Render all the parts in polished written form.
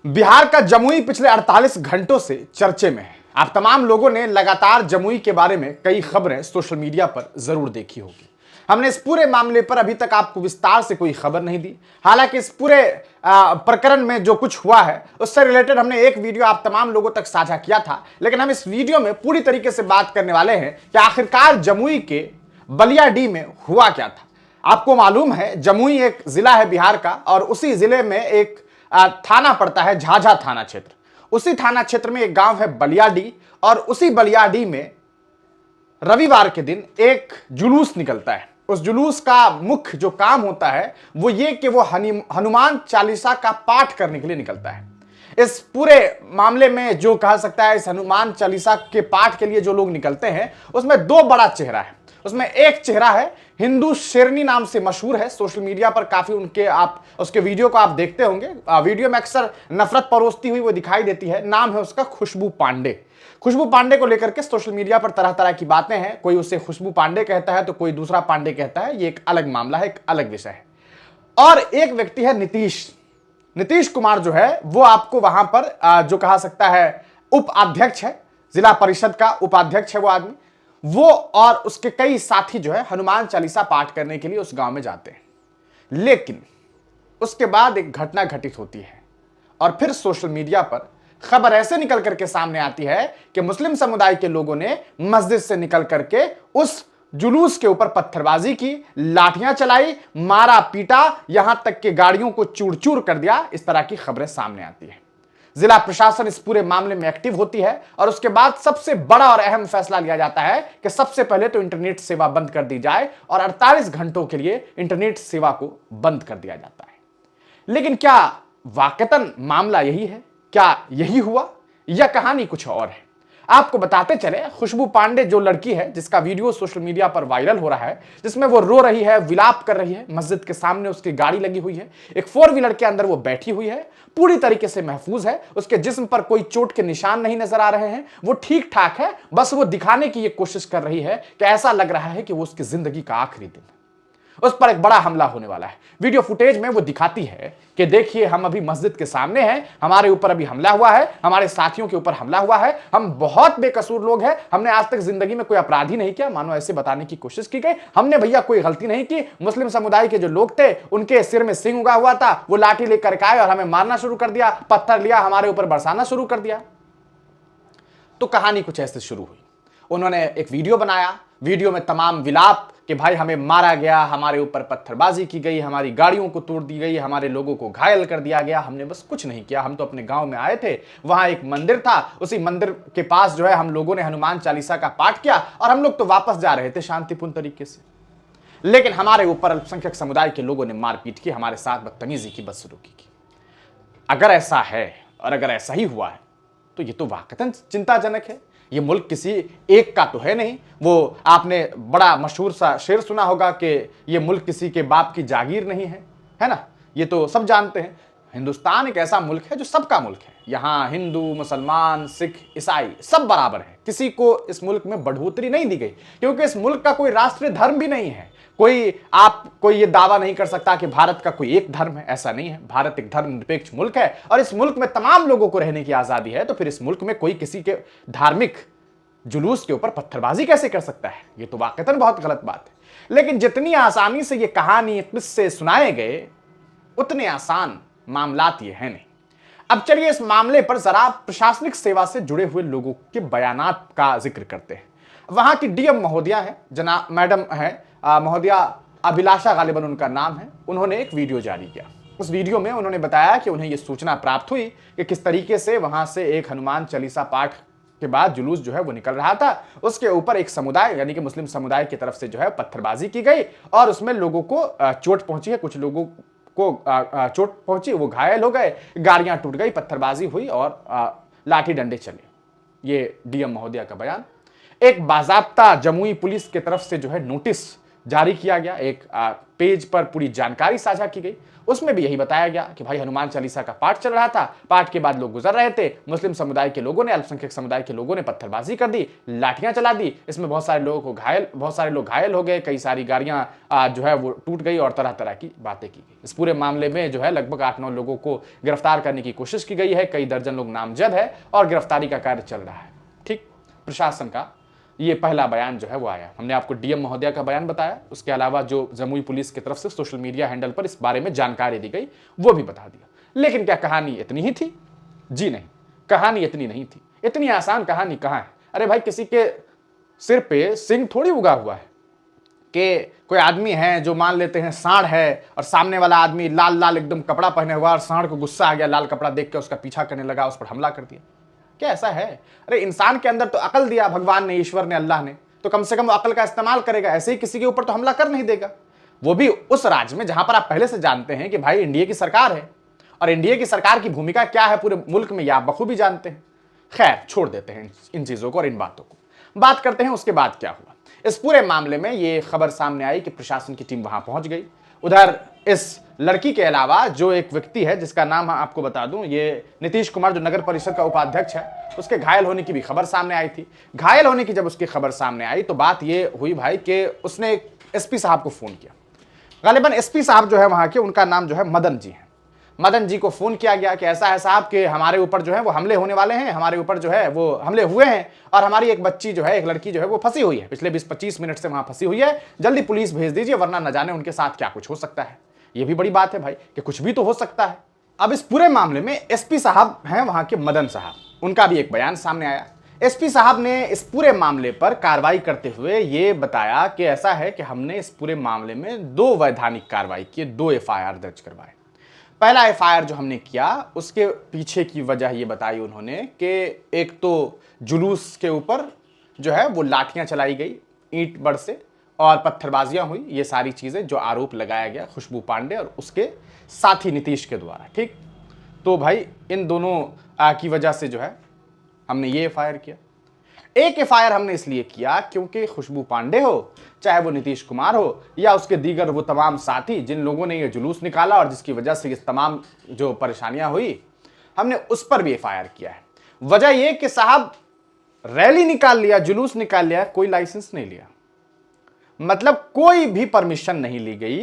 बिहार का जमुई पिछले 48 घंटों से चर्चे में है। आप तमाम लोगों ने लगातार जमुई के बारे में कई खबरें सोशल मीडिया पर जरूर देखी होगी। हमने इस पूरे मामले पर अभी तक आपको विस्तार से कोई खबर नहीं दी। हालांकि इस पूरे प्रकरण में जो कुछ हुआ है उससे रिलेटेड हमने एक वीडियो आप तमाम लोगों तक साझा किया था, लेकिन हम इस वीडियो में पूरी तरीके से बात करने वाले हैं कि आखिरकार जमुई के बलियाडीह में हुआ क्या था। आपको मालूम है जमुई एक जिला है बिहार का, और उसी जिले में एक थाना पड़ता है, झाझा थाना क्षेत्र। उसी थाना क्षेत्र में एक गांव है बलियाडीह, और उसी बलियाडीह में रविवार के दिन एक जुलूस निकलता है। उस जुलूस का मुख्य जो काम होता है वो ये कि वो हनुमान चालीसा का पाठ करने के लिए निकलता है। इस पूरे मामले में जो कहा सकता है, इस हनुमान चालीसा के पाठ के लिए जो लोग निकलते हैं उसमें दो बड़ा चेहरा है। उसमें एक चेहरा है हिंदू शेरनी नाम से मशहूर है, सोशल मीडिया पर काफी उनके आप उसके वीडियो को आप देखते होंगे। वीडियो में अक्सर नफरत परोसती हुई वो दिखाई देती है। नाम है उसका खुशबू पांडे। खुशबू पांडे को लेकर के सोशल मीडिया पर तरह तरह की बातें हैं। कोई उसे खुशबू पांडे कहता है तो कोई दूसरा पांडे कहता है। ये एक अलग मामला है, एक अलग विषय है। और एक व्यक्ति है नीतीश कुमार, जो है वो आपको वहां पर जो कहा सकता है उपाध्यक्ष है, जिला परिषद का उपाध्यक्ष है वो आदमी। वो और उसके कई साथी जो है हनुमान चालीसा पाठ करने के लिए उस गांव में जाते हैं। लेकिन उसके बाद एक घटना घटित होती है और फिर सोशल मीडिया पर खबर ऐसे निकल करके सामने आती है कि मुस्लिम समुदाय के लोगों ने मस्जिद से निकल करके उस जुलूस के ऊपर पत्थरबाजी की, लाठियां चलाई, मारा पीटा, यहां तक कि गाड़ियों को चूर चूर कर दिया। इस तरह की खबरें सामने आती है। जिला प्रशासन इस पूरे मामले में एक्टिव होती है और उसके बाद सबसे बड़ा और अहम फैसला लिया जाता है कि सबसे पहले तो इंटरनेट सेवा बंद कर दी जाए और 48 घंटों के लिए इंटरनेट सेवा को बंद कर दिया जाता है। लेकिन क्या वाकईतन मामला यही है? क्या यही हुआ या कहानी कुछ और है? आपको बताते चले, खुशबू पांडे जो लड़की है जिसका वीडियो सोशल मीडिया पर वायरल हो रहा है, जिसमें वो रो रही है, विलाप कर रही है, मस्जिद के सामने उसकी गाड़ी लगी हुई है, एक 4 व्हीलर के अंदर वो बैठी हुई है, पूरी तरीके से महफूज है, उसके जिस्म पर कोई चोट के निशान नहीं नजर आ रहे हैं, वो ठीक ठाक है। बस वो दिखाने की ये कोशिश कर रही है कि ऐसा लग रहा है कि वो उसकी जिंदगी का आखिरी दिन है। उस पर एक बड़ा हमला होने वाला है। वीडियो फुटेज में वो दिखाती है कि देखिए हम अभी मस्जिद के सामने हैं, हमारे ऊपर अभी हमला हुआ है, हमारे साथियों के ऊपर हमला हुआ है, हम बहुत बेकसूर लोग हैं, हमने आज तक जिंदगी में कोई अपराध ही नहीं किया, मानो ऐसे बताने की कोशिश की गई। हमने भैया कोई गलती नहीं की। मुस्लिम समुदाय के जो लोग थे उनके सिर में सिंह उगा हुआ था, वो लाठी लेकर के आए और हमें मारना शुरू कर दिया, पत्थर लिया, हमारे ऊपर बरसाना शुरू कर दिया। तो कहानी कुछ ऐसे शुरू हुई। उन्होंने एक वीडियो बनाया, वीडियो में तमाम विलाप कि भाई हमें मारा गया, हमारे ऊपर पत्थरबाजी की गई, हमारी गाड़ियों को तोड़ दी गई, हमारे लोगों को घायल कर दिया गया, हमने बस कुछ नहीं किया, हम तो अपने गांव में आए थे, वहां एक मंदिर था, उसी मंदिर के पास जो है हम लोगों ने हनुमान चालीसा का पाठ किया और हम लोग तो वापस जा रहे थे शांतिपूर्ण तरीके से। लेकिन हमारे ऊपर अल्पसंख्यक समुदाय के लोगों ने मारपीट की, हमारे साथ बदतमीजी की, बदसलूकी की। अगर ऐसा है और अगर ऐसा ही हुआ है तो ये तो वाकईतन चिंताजनक है। ये मुल्क किसी एक का तो है नहीं। वो आपने बड़ा मशहूर सा शेर सुना होगा कि ये मुल्क किसी के बाप की जागीर नहीं है ना? ये तो सब जानते हैं। हिंदुस्तान एक ऐसा मुल्क है जो सबका मुल्क है। यहाँ हिंदू, मुसलमान, सिख, ईसाई सब बराबर है। किसी को इस मुल्क में बढ़ोतरी नहीं दी गई, क्योंकि इस मुल्क का कोई राष्ट्रीय धर्म भी नहीं है। कोई ये दावा नहीं कर सकता कि भारत का कोई एक धर्म है, ऐसा नहीं है। भारत एक धर्मनिरपेक्ष मुल्क है और इस मुल्क में तमाम लोगों को रहने की आजादी है। तो फिर इस मुल्क में कोई किसी के धार्मिक जुलूस के ऊपर पत्थरबाजी कैसे कर सकता है? ये तो वाकईतन बहुत गलत बात है। लेकिन जितनी आसानी से ये कहानी किस्से सुनाए गए, उतने आसान मामलात ये है नहीं। अब चलिए इस मामले पर जरा प्रशासनिक सेवा से जुड़े हुए लोगों के बयानात का जिक्र करते हैं। वहां की डीएम महोदया है, जना मैडम है, महोदया अभिलाषा गालिबन उनका नाम है। उन्होंने एक वीडियो जारी किया। उस वीडियो में उन्होंने बताया कि उन्हें यह सूचना प्राप्त हुई कि किस तरीके से वहां से एक हनुमान चालीसा पाठ के बाद जुलूस जो है वो निकल रहा था। उसके ऊपर एक समुदाय यानी कि मुस्लिम समुदाय की तरफ से जो है पत्थरबाजी की गई और उसमें लोगों को चोट पहुंची है। कुछ लोगों को चोट पहुंची, वो घायल हो गए, गाड़ियां टूट गई, पत्थरबाजी हुई और लाठी डंडे चले। ये डीएम महोदया का बयान। एक बाजाब्ता जमुई पुलिस की तरफ से जो है नोटिस जारी किया गया, एक पेज पर पूरी जानकारी साझा की गई। उसमें भी यही बताया गया कि भाई हनुमान चालीसा का पाठ चल रहा था, पाठ के बाद लोग गुजर रहे थे, मुस्लिम समुदाय के लोगों ने, अल्पसंख्यक समुदाय के लोगों ने पत्थरबाजी कर दी, लाठियां चला दी। इसमें बहुत सारे लोग घायल हो गए, कई सारी गाड़ियां जो है वो टूट गई और तरह तरह की बातें की गई। इस पूरे मामले में जो है लगभग 8-9 लोगों को गिरफ्तार करने की कोशिश की गई है, कई दर्जन लोग नामजद है और गिरफ्तारी का कार्य चल रहा है। ठीक, प्रशासन का ये पहला बयान जो है वो आया। हमने आपको डीएम महोदया का बयान बताया, उसके अलावा जो जमुई पुलिस की तरफ से सोशल मीडिया हैंडल पर इस बारे में जानकारी दी गई वो भी बता दिया। लेकिन क्या कहानी इतनी ही थी? जी नहीं, कहानी इतनी नहीं थी। इतनी आसान कहानी कहां है? अरे भाई, किसी के सिर पे सिंह थोड़ी उगा हुआ है कि कोई आदमी है जो मान लेते हैं सांड है और सामने वाला आदमी लाल लाल एकदम कपड़ा पहने हुआ और सांड को गुस्सा आ गया, लाल कपड़ा देख के उसका पीछा करने लगा, उस पर हमला कर दिया। क्या ऐसा है? अरे इंसान के अंदर तो अकल दिया भगवान ने, ईश्वर ने, अल्लाह ने, तो कम से कम अकल का इस्तेमाल करेगा। ऐसे ही किसी के ऊपर तो हमला कर नहीं देगा, वो भी उस राज्य में जहां पर आप पहले से जानते हैं कि भाई इंडिया की सरकार है और इंडिया की सरकार की भूमिका क्या है पूरे मुल्क में, आप बखूबी जानते हैं। खैर, छोड़ देते हैं इन चीजों को और इन बातों को, बात करते हैं उसके बाद क्या हुआ। इस पूरे मामले में ये खबर सामने आई कि प्रशासन की टीम वहां पहुंच गई। उधर इस लड़की के अलावा जो एक व्यक्ति है जिसका नाम आपको बता दूं, ये नीतीश कुमार जो नगर परिषद का उपाध्यक्ष है, उसके घायल होने की भी खबर सामने आई थी। घायल होने की जब उसकी खबर सामने आई तो बात ये हुई भाई कि उसने एसपी साहब को फोन किया। गालिबन एसपी साहब जो है वहां के, उनका नाम जो है मदन जी है। मदन जी को फोन किया गया कि ऐसा है साहब कि हमारे ऊपर जो है वो हमले होने वाले हैं, हमारे ऊपर जो है वो हमले हुए हैं और हमारी एक बच्ची जो है, एक लड़की जो है वो फंसी हुई है, पिछले 20-25 मिनट से वहां फंसी हुई है, जल्दी पुलिस भेज दीजिए वरना न जाने उनके साथ क्या कुछ हो सकता है। ये भी बड़ी बात है भाई कि कुछ भी तो हो सकता है। अब इस पूरे मामले में एसपी साहब हैं वहां के मदन साहब, उनका भी एक बयान सामने आया। एसपी साहब ने इस पूरे मामले पर कार्रवाई करते हुए ये बताया कि ऐसा है कि हमने इस पूरे मामले में 2 वैधानिक कार्रवाई की, 2 एफआईआर दर्ज करवाए। पहला एफआईआर जो हमने किया उसके पीछे की वजह ये बताई उन्होंने कि एक तो जुलूस के ऊपर जो है वो लाठियां चलाई गई, ईंट बड़ से, और पत्थरबाजियां हुई, ये सारी चीजें जो आरोप लगाया गया खुशबू पांडे और उसके साथी नीतीश के द्वारा। ठीक, तो भाई इन दोनों की वजह से जो है हमने ये एफआईआर किया। एक एफआईआर हमने इसलिए किया क्योंकि खुशबू पांडे हो, चाहे वो नीतीश कुमार हो या उसके दीगर वो तमाम साथी जिन लोगों ने ये जुलूस निकाला और जिसकी वजह से ये तमाम जो परेशानियां हुई, हमने उस पर भी एफआईआर किया है। वजह ये कि साहब रैली निकाल लिया, जुलूस निकाल लिया, कोई लाइसेंस नहीं लिया, मतलब कोई भी परमिशन नहीं ली गई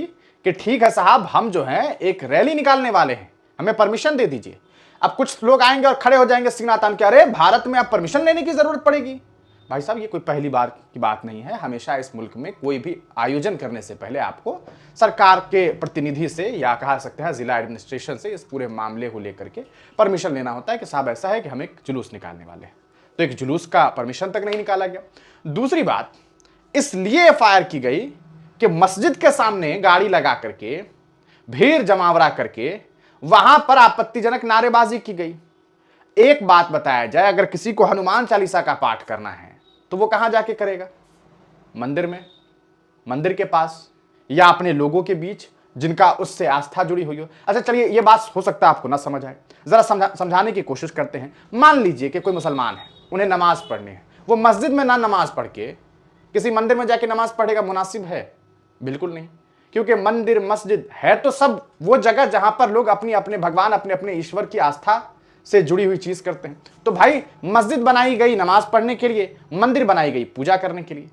कि ठीक है साहब हम जो है एक रैली निकालने वाले हैं, हमें परमिशन दे दीजिए। अब कुछ लोग आएंगे और खड़े हो जाएंगे सीना तान के, अरे भारत में अब परमिशन लेने की जरूरत पड़ेगी। भाई साहब ये कोई पहली बार की बात नहीं है, हमेशा इस मुल्क में कोई भी आयोजन करने से पहले आपको सरकार के प्रतिनिधि से या कहा सकते हैं जिला एडमिनिस्ट्रेशन से इस पूरे मामले को लेकर के परमिशन लेना होता है कि साहब ऐसा है कि हम एक जुलूस निकालने वाले हैं। तो एक जुलूस का परमिशन तक नहीं निकाला गया। दूसरी बात इसलिए एफआईआर की गई कि मस्जिद के सामने गाड़ी लगा करके भीड़ जमावड़ा करके वहां पर आपत्तिजनक नारेबाजी की गई। एक बात बताया जाए, अगर किसी को हनुमान चालीसा का पाठ करना है तो वो कहां जाके करेगा? मंदिर में, मंदिर के पास, या अपने लोगों के बीच जिनका उससे आस्था जुड़ी हुई हो। अच्छा चलिए, ये बात हो सकता है आपको ना समझ आए, जरा समझाने की कोशिश करते हैं। मान लीजिए कि कोई मुसलमान है, उन्हें नमाज पढ़नी है, वो मस्जिद में ना नमाज पढ़ के किसी मंदिर में जाके नमाज पढ़ेगा, मुनासिब है? बिल्कुल नहीं, क्योंकि मंदिर मस्जिद है तो सब वो जगह जहां पर लोग अपनी अपने भगवान, अपने अपने ईश्वर की आस्था से जुड़ी हुई चीज करते हैं। तो भाई मस्जिद बनाई गई नमाज पढ़ने के लिए, मंदिर बनाई गई पूजा करने के लिए।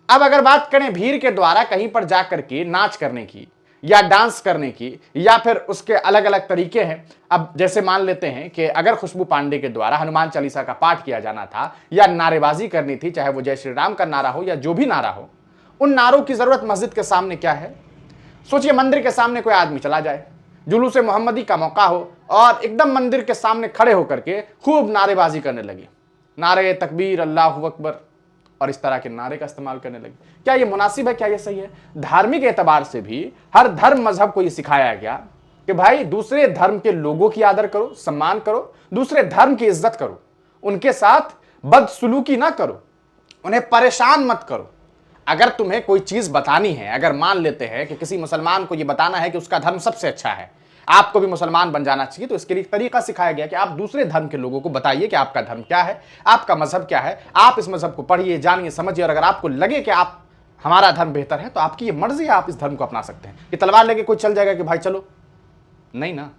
अब अगर बात करें भीड़ के द्वारा कहीं पर जाकर के नाच करने की या डांस करने की, या फिर उसके अलग अलग तरीके हैं। अब जैसे मान लेते हैं कि अगर खुशबू पांडे के द्वारा हनुमान चालीसा का पाठ किया जाना था या नारेबाजी करनी थी, चाहे वो जय श्री राम का नारा हो या जो भी नारा हो, उन नारों की जरूरत मस्जिद के सामने क्या है? सोचिए, मंदिर के सामने कोई आदमी चला जाए, जुलूस मोहम्मदी का मौका हो और एकदम मंदिर के सामने खड़े होकर के खूब नारेबाजी करने लगे, नारे तकबीर, अल्लाहू अकबर और इस तरह के नारे का इस्तेमाल करने लगे। क्या ये मुनासिब है? क्या ये सही है? धार्मिक एतबार से भी हर धर्म मजहब को ये सिखाया गया कि भाई दूसरे धर्म के लोगों की आदर करो, सम्मान करो, दूसरे धर्म की इज्जत करो, उनके साथ बदसलूकी ना करो, उन्हें परेशान मत करो। अगर तुम्हें कोई चीज बतानी है, अगर मान लेते हैं कि किसी मुसलमान को यह बताना है कि उसका धर्म सबसे अच्छा है, आपको भी मुसलमान बन जाना चाहिए, तो इसके लिए एक तरीका सिखाया गया कि आप दूसरे धर्म के लोगों को बताइए कि आपका धर्म क्या है, आपका मजहब क्या है, आप इस मजहब को पढ़िए, जानिए, समझिए, और अगर आपको लगे कि आप हमारा धर्म बेहतर है, तो आपकी ये मर्जी है, आप इस धर्म को अपना सकते हैं। कि तलवार लेके कोई चल जाएगा कि भाई चलो, नहीं ना।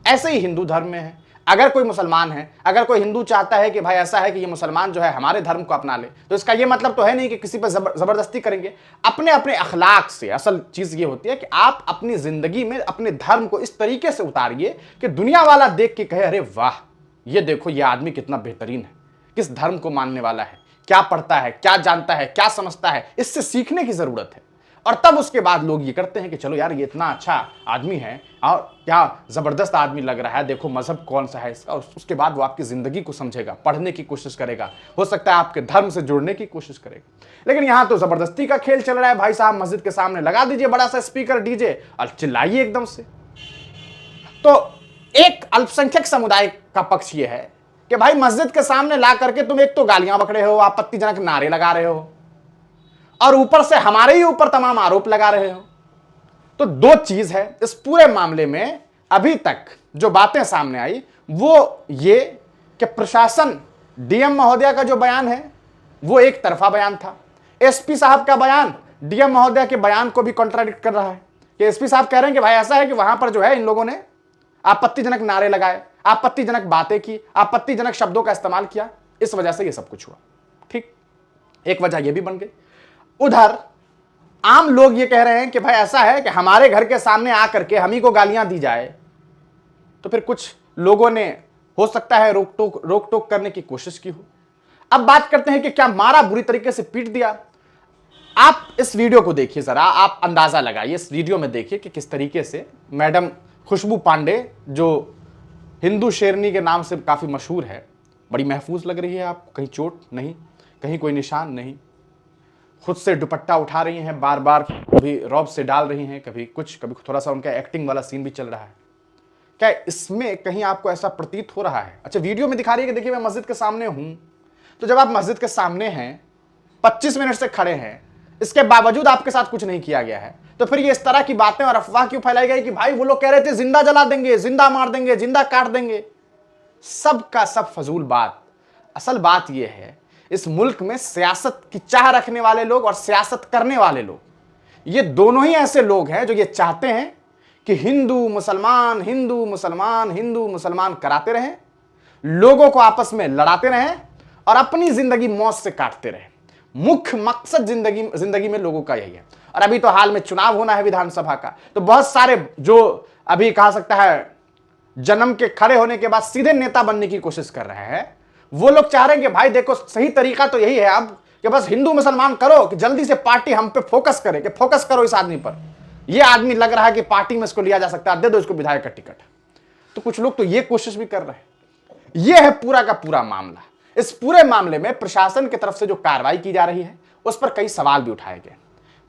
ऐसे ही हिंदू धर्म में है, अगर कोई मुसलमान है, अगर कोई हिंदू चाहता है कि भाई ऐसा है कि ये मुसलमान जो है हमारे धर्म को अपना ले, तो इसका ये मतलब तो है नहीं कि किसी पर जबरदस्ती करेंगे। अपने अपने अखलाक से असल चीज ये होती है कि आप अपनी जिंदगी में अपने धर्म को इस तरीके से उतारिए कि दुनिया वाला देख के कहे अरे वाह, ये देखो ये आदमी कितना बेहतरीन है, किस धर्म को मानने वाला है, क्या पढ़ता है, क्या जानता है, क्या समझता है। इससे सीखने की जरूरत है। और तब उसके बाद लोग ये करते हैं कि चलो यार ये इतना अच्छा आदमी है और क्या जबरदस्त आदमी लग रहा है, देखो मजहब कौन सा है इसका। और उसके बाद वो आपकी जिंदगी को समझेगा, पढ़ने की कोशिश करेगा, हो सकता है आपके धर्म से जुड़ने की कोशिश करेगा। लेकिन यहां तो जबरदस्ती का खेल चल रहा है। भाई साहब मस्जिद के सामने लगा दीजिए बड़ा सा स्पीकर डीजे और चिल्लाइए एकदम से। तो एक अल्पसंख्यक समुदाय का पक्ष ये है कि भाई मस्जिद के सामने ला करके तुम एक तो गालियां बक रहे हो, आपत्तिजनक नारे लगा रहे हो और ऊपर से हमारे ही ऊपर तमाम आरोप लगा रहे हो। तो दो चीज है इस पूरे मामले में। अभी तक जो बातें सामने आई वो ये कि प्रशासन, डीएम महोदया का जो बयान है वो एक तरफा बयान था। एसपी साहब का बयान डीएम महोदया के बयान को भी कॉन्ट्राडिक्ट कर रहा है कि एसपी साहब कह रहे हैं कि भाई ऐसा है कि वहां पर जो है इन लोगों ने आपत्तिजनक नारे लगाए, आपत्तिजनक बातें की, आपत्तिजनक शब्दों का इस्तेमाल किया, इस वजह से ये सब कुछ हुआ। ठीक, एक वजह यह भी बन गई। उधर आम लोग ये कह रहे हैं कि भाई ऐसा है कि हमारे घर के सामने आकर के हम ही को गालियां दी जाए, तो फिर कुछ लोगों ने हो सकता है रोक टोक करने की कोशिश की हो। अब बात करते हैं कि क्या मारा, बुरी तरीके से पीट दिया। आप इस वीडियो को देखिए जरा, आप अंदाजा लगाइए इस वीडियो में, देखिए कि किस तरीके से मैडम खुशबू पांडे, जो हिंदू शेरनी के नाम से काफी मशहूर है, बड़ी महफूज लग रही है। आप कहीं चोट नहीं, कहीं कोई निशान नहीं, खुद से दुपट्टा उठा रही हैं, बार बार कभी रौब से डाल रही हैं, कभी कुछ, कभी थोड़ा सा उनका एक्टिंग वाला सीन भी चल रहा है। क्या इसमें कहीं आपको ऐसा प्रतीत हो रहा है? अच्छा, वीडियो में दिखा रही है कि देखिए मैं मस्जिद के सामने हूं। तो जब आप मस्जिद के सामने हैं, 25 मिनट से खड़े हैं, इसके बावजूद आपके साथ कुछ नहीं किया गया है, तो फिर ये इस तरह की बातें और अफवाह क्यों फैलाई गई कि भाई वो लोग कह रहे थे जिंदा जला देंगे, जिंदा मार देंगे, जिंदा काट देंगे। सब का सब फजूल बात। असल बात यह है इस मुल्क में सियासत की चाह रखने वाले लोग और सियासत करने वाले लोग, ये दोनों ही ऐसे लोग हैं जो ये चाहते हैं कि हिंदू मुसलमान, हिंदू मुसलमान, हिंदू मुसलमान कराते रहें, लोगों को आपस में लड़ाते रहें और अपनी जिंदगी मौत से काटते रहें। मुख्य मकसद जिंदगी में लोगों का यही है। और अभी तो हाल में चुनाव होना है विधानसभा का, तो बहुत सारे जो अभी कहा सकता है जन्म के खड़े होने के बाद सीधे नेता बनने की कोशिश कर रहे हैं, वो लोग चाह रहे हैं कि भाई देखो सही तरीका तो यही है अब कि बस हिंदू मुसलमान करो, कि जल्दी से पार्टी हम पे फोकस करे, कि फोकस करो इस आदमी पर, ये आदमी लग रहा है कि पार्टी में इसको लिया जा सकता है, दे दो इसको विधायक का टिकट। तो कुछ लोग तो ये कोशिश भी कर रहे हैं। ये है पूरा का पूरा मामला। इस पूरे मामले में प्रशासन की तरफ से जो कार्रवाई की जा रही है उस पर कई सवाल भी उठाए गए।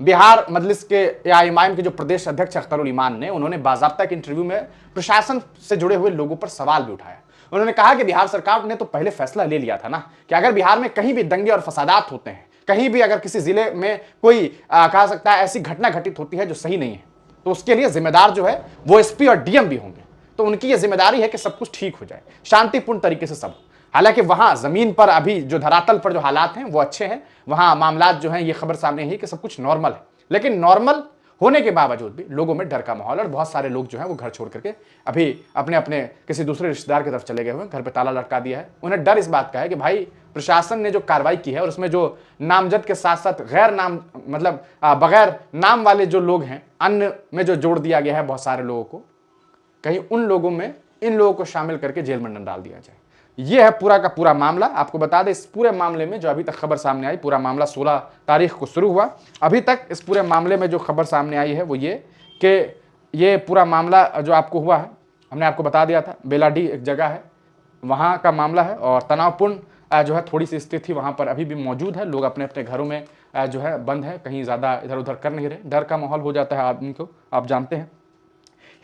बिहार मजलिस के या इमाम के जो प्रदेश अध्यक्ष अख्तरुल ईमान ने, उन्होंने बाज़ाब्ता के इंटरव्यू में प्रशासन से जुड़े हुए लोगों पर सवाल भी उठाया। उन्होंने कहा कि बिहार सरकार ने तो पहले फैसला ले लिया था ना कि अगर बिहार में कहीं भी दंगे और फसादात होते हैं, कहीं भी अगर किसी जिले में कोई कहा सकता है ऐसी घटना घटित होती है जो सही नहीं है, तो उसके लिए जिम्मेदार जो है वो एसपी और डीएम भी होंगे। तो उनकी ये जिम्मेदारी है कि सब कुछ ठीक हो जाए, शांतिपूर्ण तरीके से सब। हालांकि वहां जमीन पर अभी जो धरातल पर जो हालात हैं वो अच्छे हैं, वहां मामलात जो हैं ये खबर सामने है कि सब कुछ नॉर्मल है। लेकिन नॉर्मल होने के बावजूद भी लोगों में डर का माहौल, और बहुत सारे लोग जो हैं वो घर छोड़ करके अभी अपने अपने किसी दूसरे रिश्तेदार की तरफ चले गए हुए, घर पे ताला लटका दिया है। उन्हें डर इस बात का है कि भाई प्रशासन ने जो कार्रवाई की है और उसमें जो नामजद के साथ साथ गैर नाम मतलब बगैर नाम वाले जो लोग हैं, अन्य में जो जोड़ दिया गया है बहुत सारे लोगों को, कहीं उन लोगों में इन लोगों को शामिल करके जेल में न डाल दिया जाए। यह है पूरा का पूरा मामला। आपको बता दें इस पूरे मामले में जो अभी तक खबर सामने आई, पूरा मामला 16 तारीख को शुरू हुआ। अभी तक इस पूरे मामले में जो खबर सामने आई है वो ये कि ये पूरा मामला जो आपको हुआ है, हमने आपको बता दिया था, बेलाडी एक जगह है वहाँ का मामला है और तनावपूर्ण जो है थोड़ी सी स्थिति वहाँ पर अभी भी मौजूद है। लोग अपने अपने घरों में जो है बंद है, कहीं ज़्यादा इधर उधर कर नहीं रहे, डर का माहौल हो जाता है आदमी को, आप जानते हैं।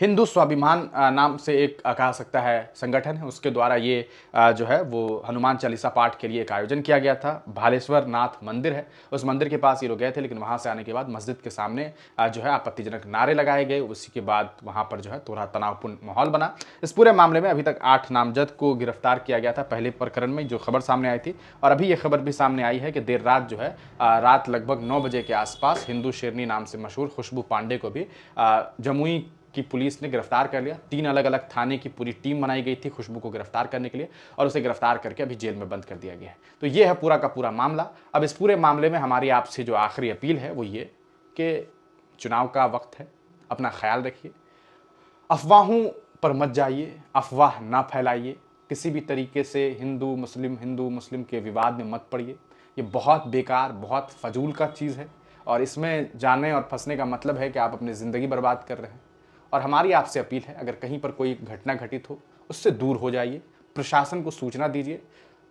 हिंदू स्वाभिमान नाम से एक कहा सकता है संगठन है, उसके द्वारा ये जो है वो हनुमान चालीसा पाठ के लिए एक आयोजन किया गया था। भालेश्वर नाथ मंदिर है, उस मंदिर के पास ये लोग गए थे, लेकिन वहाँ से आने के बाद मस्जिद के सामने जो है आपत्तिजनक नारे लगाए गए। उसी के बाद वहाँ पर जो है थोड़ा तनावपूर्ण माहौल बना। इस पूरे मामले में अभी तक 8 नामजद को गिरफ्तार किया गया था पहले प्रकरण में जो खबर सामने आई थी, और अभी ये खबर भी सामने आई है कि देर रात जो है रात लगभग 9 बजे के आसपास हिंदू शेरनी नाम से मशहूर खुशबू पांडे को भी जमुई की पुलिस ने गिरफ्तार कर लिया। 3 अलग अलग थाने की पूरी टीम बनाई गई थी खुशबू को गिरफ्तार करने के लिए, और उसे गिरफ्तार करके अभी जेल में बंद कर दिया गया है। तो ये है पूरा का पूरा मामला। अब इस पूरे मामले में हमारी आपसे जो आखिरी अपील है वो ये कि चुनाव का वक्त है, अपना ख्याल रखिए, अफवाहों पर मत जाइए, अफवाह ना फैलाइए, किसी भी तरीके से हिंदू मुस्लिम के विवाद में मत पड़िए। ये बहुत बेकार, बहुत फजूल का चीज़ है, और इसमें जाने और फंसने का मतलब है कि आप अपनी ज़िंदगी बर्बाद कर रहे हैं। और हमारी आपसे अपील है, अगर कहीं पर कोई घटना घटित हो उससे दूर हो जाइए, प्रशासन को सूचना दीजिए,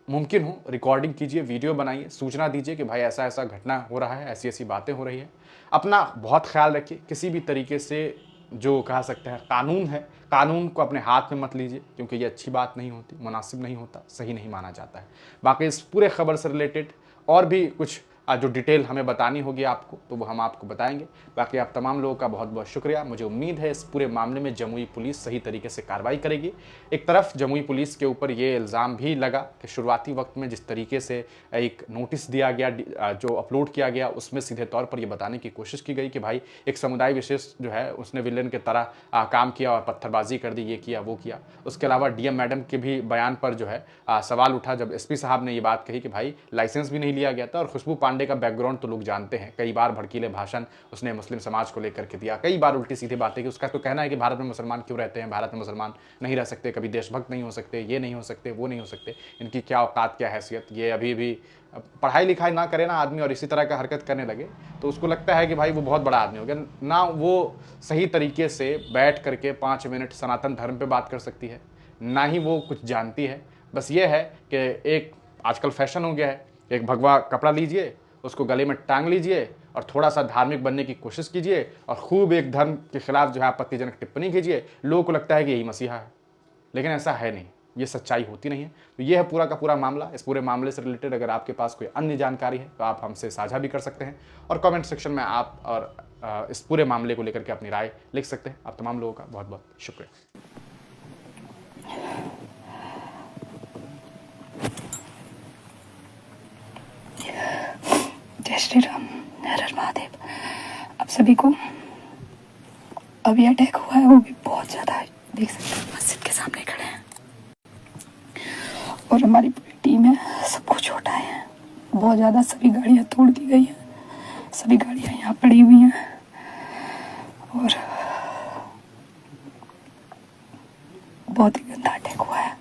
मुमकिन हो रिकॉर्डिंग कीजिए, वीडियो बनाइए, सूचना दीजिए कि भाई ऐसा ऐसा घटना हो रहा है, ऐसी ऐसी बातें हो रही है। अपना बहुत ख्याल रखिए, किसी भी तरीके से जो कह सकते हैं कानून है, कानून को अपने हाथ में मत लीजिए, क्योंकि ये अच्छी बात नहीं होती, मुनासिब नहीं होता, सही नहीं माना जाता है। बाकी इस पूरे खबर से रिलेटेड और भी कुछ जो डिटेल हमें बतानी होगी आपको, तो वो हम आपको बताएंगे। बाकी आप तमाम लोगों का बहुत बहुत शुक्रिया। मुझे उम्मीद है इस पूरे मामले में जमुई पुलिस सही तरीके से कार्रवाई करेगी। एक तरफ जमुई पुलिस के ऊपर ये इल्ज़ाम भी लगा कि शुरुआती वक्त में जिस तरीके से एक नोटिस दिया गया, जो अपलोड किया गया, उसमें सीधे तौर पर ये बताने की कोशिश की गई कि भाई एक समुदाय विशेष जो है उसने विलेन की तरह काम किया और पत्थरबाजी कर दी, ये किया वो किया। उसके अलावा डीएम मैडम के भी बयान पर जो है सवाल उठा, जब एसपी साहब ने ये बात कही कि भाई लाइसेंस भी नहीं लिया गया था। और खुशबू पांडे का बैकग्राउंड तो लोग जानते हैं, कई बार भड़कीले भाषण उसने मुस्लिम समाज को लेकर के दिया, कई बार उल्टी सीधी बातें की। उसका तो कहना है कि भारत में मुसलमान क्यों रहते हैं, भारत में मुसलमान नहीं रह सकते, कभी देशभक्त नहीं हो सकते, ये नहीं हो सकते, वो नहीं हो सकते, इनकी क्या औकात क्या हैसियत। ये अभी भी पढ़ाई लिखाई ना करे ना आदमी और इसी तरह का हरकत करने लगे तो उसको लगता है कि भाई वो बहुत बड़ा आदमी हो गया ना। वो सही तरीके से बैठ करके 5 मिनट सनातन धर्म पे बात कर सकती है, ना ही वो कुछ जानती है। बस ये है कि एक आजकल फैशन हो गया है, एक भगवा कपड़ा लीजिए, उसको गले में टांग लीजिए और थोड़ा सा धार्मिक बनने की कोशिश कीजिए और खूब एक धर्म के खिलाफ जो है आपत्तिजनक टिप्पणी कीजिए। लोगों को लगता है कि यही मसीहा है, लेकिन ऐसा है नहीं, ये सच्चाई होती नहीं है। तो ये है पूरा का पूरा मामला। इस पूरे मामले से रिलेटेड अगर आपके पास कोई अन्य जानकारी है तो आप हमसे साझा भी कर सकते हैं, और कमेंट सेक्शन में आप और इस पूरे मामले को लेकर के अपनी राय लिख सकते हैं। आप तमाम लोगों का बहुत बहुत शुक्रिया। जय श्री राम, हर हर महादेव। आप सभी को अभी अटैक हुआ है, वो भी बहुत ज़्यादा है, देख सकते हैं मस्जिद के सामने खड़े हैं, और हमारी पूरी टीम है, सबको चोट आए हैं बहुत ज़्यादा। सभी गाड़ियाँ तोड़ दी गई हैं, सभी गाड़ियाँ यहाँ पड़ी हुई हैं, और बहुत ही गंदा अटैक हुआ है।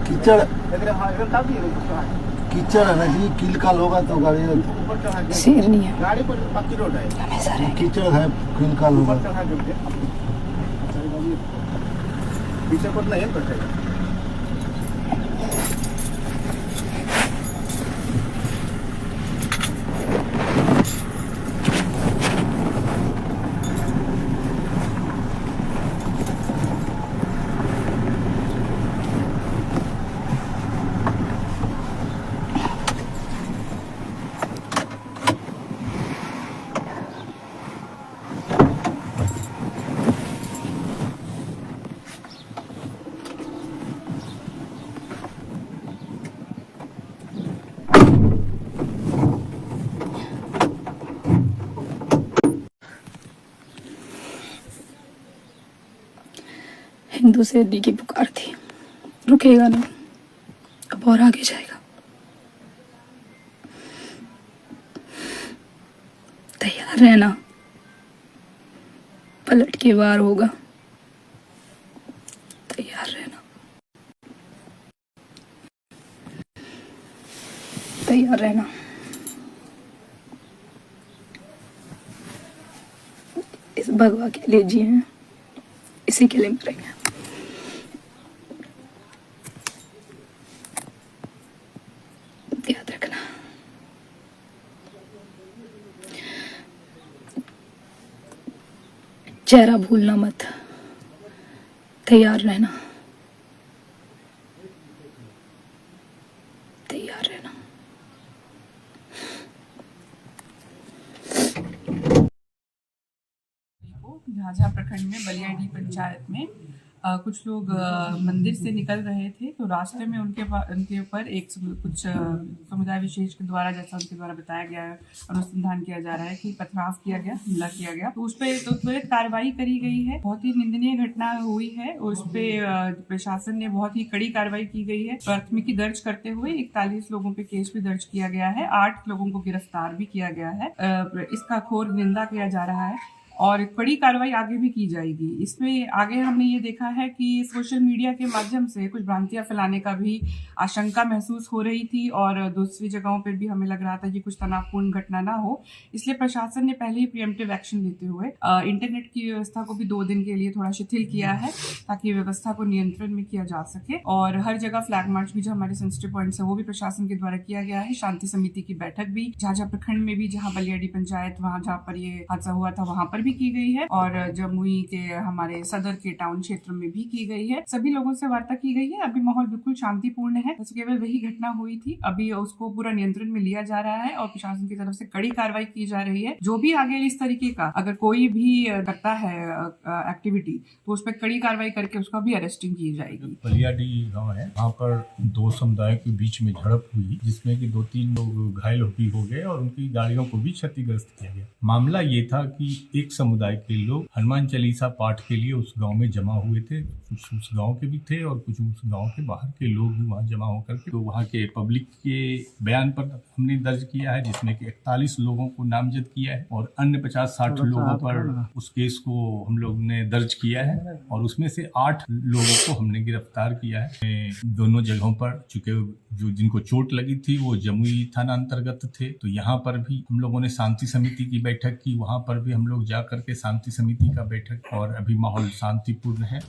कीचड़ कीचड़ है ना जी, किलकाल होगा तो गाड़ी शेर नहीं है, गाड़ी पर पक्की रोड है, हमेशा रहे। कीचड़ है, किलकाल होगा। पीछे पर नहीं बैठेगा। हिंदू शेरनी की पुकार थी, रुकेगा नहीं, अब और आगे जाएगा। तैयार रहना, पलट के वार होगा। तैयार रहना, तैयार रहना। इस भगवा के लिए जिए हैं, इसी के लिए मरेंगे। याद रखना। चेहरा भूलना मत, तैयार रहना, तैयार रहना। झाझा प्रखंड में बलियाडी पंचायत में कुछ लोग मंदिर से निकल रहे थे, तो रास्ते में उनके ऊपर कुछ समुदाय विशेष के द्वारा, जैसा उनके द्वारा बताया गया है, अनुसंधान किया जा रहा है कि पथराव किया गया, हमला किया गया, तो उस पर त्वरित कार्रवाई करी गई है। बहुत ही निंदनीय घटना हुई है। उस पर प्रशासन ने बहुत ही कड़ी कार्रवाई की गई है। प्राथमिकी दर्ज करते हुए 41 लोगों पे केस भी दर्ज किया गया है। 8 लोगों को गिरफ्तार भी किया गया है। इसका घोर निंदा किया जा रहा है और कड़ी कार्रवाई आगे भी की जाएगी। इसमें आगे हमने ये देखा है कि सोशल मीडिया के माध्यम से कुछ भ्रांतियां फैलाने का भी आशंका महसूस हो रही थी और दूसरी जगहों पर भी हमें लग रहा था कि कुछ तनावपूर्ण घटना ना हो, इसलिए प्रशासन ने पहले ही प्रिएम्प्टिव एक्शन लेते हुए इंटरनेट की व्यवस्था को भी 2 दिन के लिए थोड़ा शिथिल किया है ताकि व्यवस्था को नियंत्रण में किया जा सके। और हर जगह फ्लैग मार्च भी जो हमारे सेंसिटिव पॉइंट्स है वो भी प्रशासन के द्वारा किया गया है। शांति समिति की बैठक भी झाझा प्रखंड में भी, जहाँ बलियाडी पंचायत वहाँ जहाँ पर ये हादसा हुआ था वहां पर भी की गई है और जमुई के हमारे सदर के टाउन क्षेत्र में भी की गई है। सभी लोगों से वार्ता की गई है। अभी माहौल बिल्कुल शांतिपूर्ण है, बस केवल वही घटना हुई थी। अभी उसको पूरा नियंत्रण में लिया जा रहा है और प्रशासन की तरफ से कड़ी कार्रवाई की जा रही है। जो भी आगे इस तरीके का अगर कोई भी करता है एक्टिविटी तो उस पर कड़ी कार्रवाई करके उसका भी अरेस्टिंग की जाएगी। बलियाडी गांव है, वहाँ पर 2 समुदायों के बीच में झड़प हुई जिसमें कि 2-3 लोग घायल भी हो गए और उनकी गाड़ियों को भी क्षतिग्रस्त किया गया। मामला ये था कि एक समुदाय के लोग हनुमान चालीसा पाठ के लिए उस गांव में जमा हुए थे। कुछ उस गांव के भी थे और कुछ उस गांव के बाहर के लोग भी वहां जमा होकर के, तो वहां के पब्लिक के बयान पर हमने दर्ज किया है जिसमें कि 41 लोगों को नामजद किया है और अन्य 50-60 लोगों पर उस केस को हम लोग ने दर्ज किया है और उसमें से 8 लोगों को हमने गिरफ्तार किया है। दोनों जगहों पर चूंकि जो जिनको चोट लगी थी वो जमुई थाना अंतर्गत थे, तो यहाँ पर भी हम लोगों ने शांति समिति की बैठक की। वहाँ पर भी हम लोग जा करके शांति समिति का बैठक और अभी माहौल शांतिपूर्ण है।